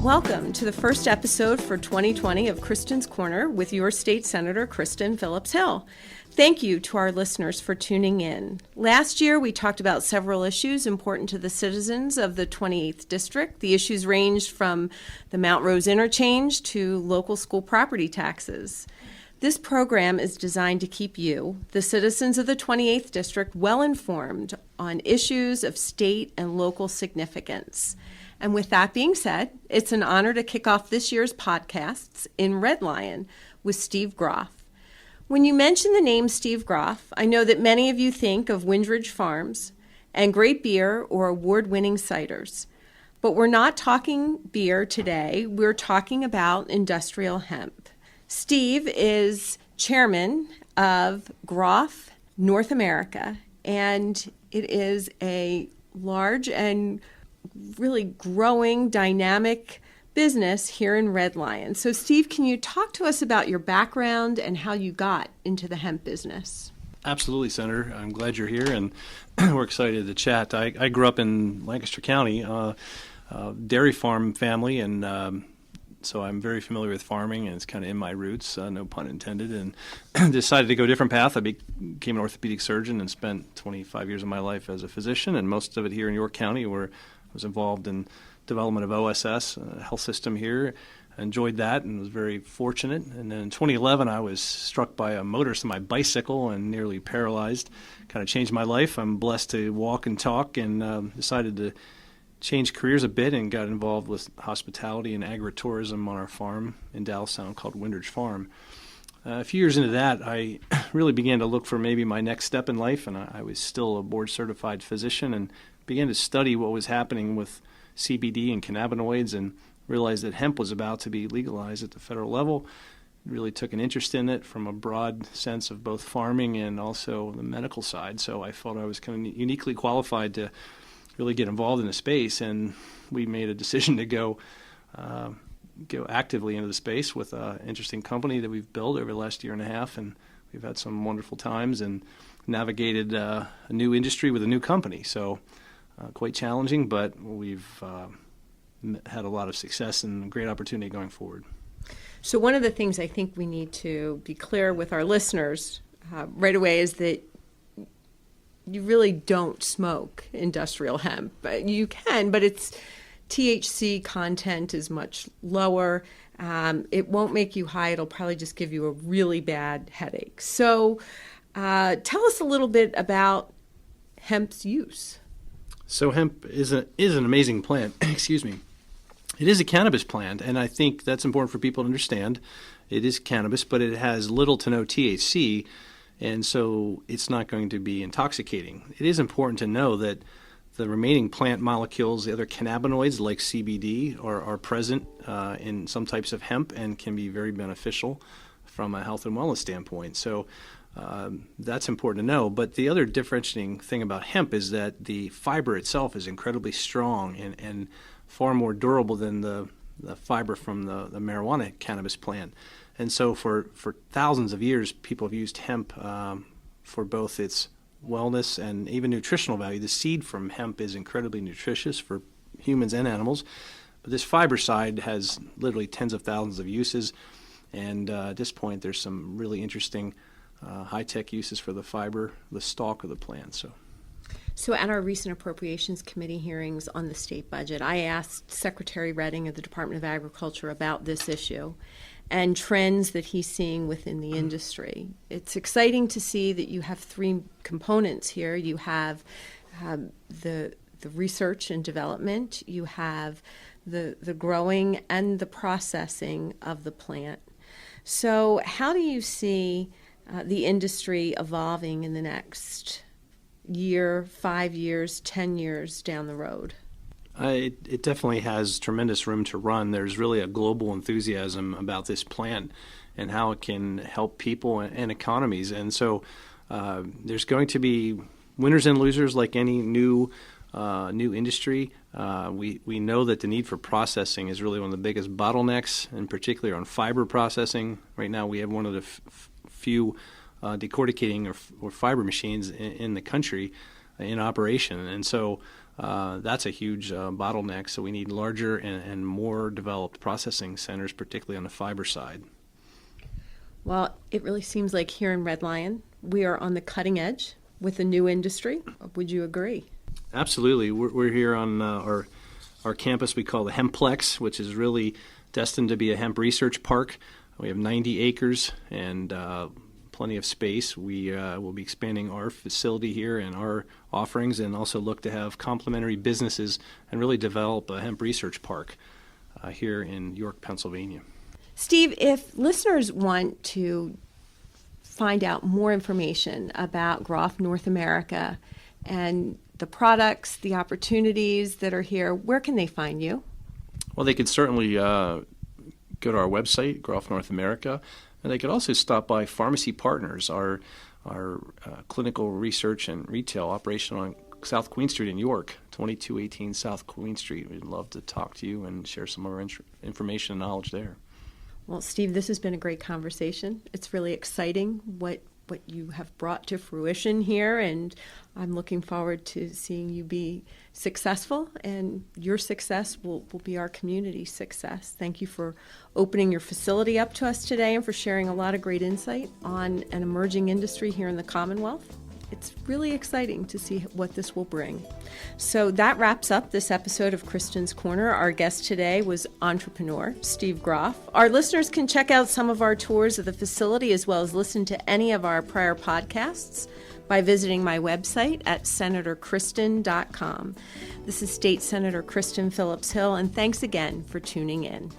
Welcome to the first episode for 2020 of Kristen's Corner with your state senator, Kristen Phillips-Hill. Thank you to our listeners for tuning in. Last year, we talked about several issues important to the citizens of the 28th District. The issues ranged from the Mount Rose interchange to local school property taxes. This program is designed to keep you, the citizens of the 28th District, well informed on issues of state and local significance. And with that being said, it's an honor to kick off this year's podcasts in Red Lion with Steve Groff. When you mention the name Steve Groff, I know that many of you think of Windridge Farms and great beer or award-winning ciders. But we're not talking beer today. We're talking about industrial hemp. Steve is chairman of Groff North America, and it is a large and really growing, dynamic business here in Red Lion. So, Steve, can you talk to us about your background and how you got into the hemp business? Absolutely, Senator. I'm glad you're here, and we're excited to chat. I grew up in Lancaster County, dairy farm family, and so I'm very familiar with farming, and it's kind of in my roots, no pun intended, and decided to go a different path. I became an orthopedic surgeon and spent 25 years of my life as a physician, and most of it here in York County, where I was involved in development of OSS, a health system here. I enjoyed that and was very fortunate. And then in 2011, I was struck by a motorist on my bicycle and nearly paralyzed. Kind of changed my life. I'm blessed to walk and talk, and decided to change careers a bit and got involved with hospitality and agritourism on our farm in Dallastown called Windridge Farm. A few years into that, I really began to look for maybe my next step in life, and I was still a board-certified physician and began to study what was happening with CBD and cannabinoids and realized that hemp was about to be legalized at the federal level. Really took an interest in it from a broad sense of both farming and also the medical side. So I felt I was kind of uniquely qualified to really get involved in the space, and we made a decision to go actively into the space with an interesting company that we've built over the last year and a half, and we've had some wonderful times and navigated a new industry with a new company. So quite challenging, but we've had a lot of success and great opportunity going forward. So one of the things I think we need to be clear with our listeners right away is that you really don't smoke industrial hemp. You can, but its THC content is much lower. It won't make you high. It'll probably just give you a really bad headache. So tell us a little bit about hemp's use. So hemp is an amazing plant. Excuse me. It is a cannabis plant, and I think that's important for people to understand. It is cannabis, but it has little to no THC, and so it's not going to be intoxicating. It is important to know that the remaining plant molecules, the other cannabinoids like CBD, are present in some types of hemp and can be very beneficial from a health and wellness standpoint. So that's important to know. But the other differentiating thing about hemp is that the fiber itself is incredibly strong and far more durable than the fiber from the marijuana cannabis plant. And so for thousands of years, people have used hemp for both its wellness and even nutritional value. The seed from hemp is incredibly nutritious for humans and animals. But this fiber side has literally tens of thousands of uses. And at this point, there's some really interesting high-tech uses for the fiber, the stalk of the plant. So at our recent Appropriations Committee hearings on the state budget, I asked Secretary Redding of the Department of Agriculture about this issue and trends that he's seeing within the industry. It's exciting to see that you have three components here. You have the research and development, you have the growing and the processing of the plant. So how do you see the industry evolving in the next year, 5 years, 10 years down the road? It definitely has tremendous room to run. There's really a global enthusiasm about this plant and how it can help people and economies. And so there's going to be winners and losers like any new industry. We know that the need for processing is really one of the biggest bottlenecks, in particular on fiber processing. Right now we have one of the few decorticating or fiber machines in the country in operation. And so That's a huge bottleneck, so we need larger and more developed processing centers, particularly on the fiber side. Well, it really seems like here in Red Lion, we are on the cutting edge with a new industry. Would you agree? Absolutely. We're here on our campus we call the Hemplex, which is really destined to be a hemp research park. We have 90 acres and plenty of space. We will be expanding our facility here and our offerings, and also look to have complementary businesses and really develop a hemp research park here in York, Pennsylvania. Steve, if listeners want to find out more information about Groff North America and the products, the opportunities that are here, where can they find you? Well, they could certainly go to our website, Groff North America, and they could also stop by Pharmacy Partners, our clinical research and retail operation on South Queen Street in York, 2218 South Queen Street. We'd love to talk to you and share some of our information and knowledge there. Well, Steve, this has been a great conversation. It's really exciting what you have brought to fruition here, and I'm looking forward to seeing you be successful, and your success will be our community's success. Thank you for opening your facility up to us today and for sharing a lot of great insight on an emerging industry here in the Commonwealth. It's really exciting to see what this will bring. So that wraps up this episode of Kristen's Corner. Our guest today was entrepreneur Steve Groff. Our listeners can check out some of our tours of the facility as well as listen to any of our prior podcasts by visiting my website at senatorkristen.com. This is State Senator Kristen Phillips-Hill, and thanks again for tuning in.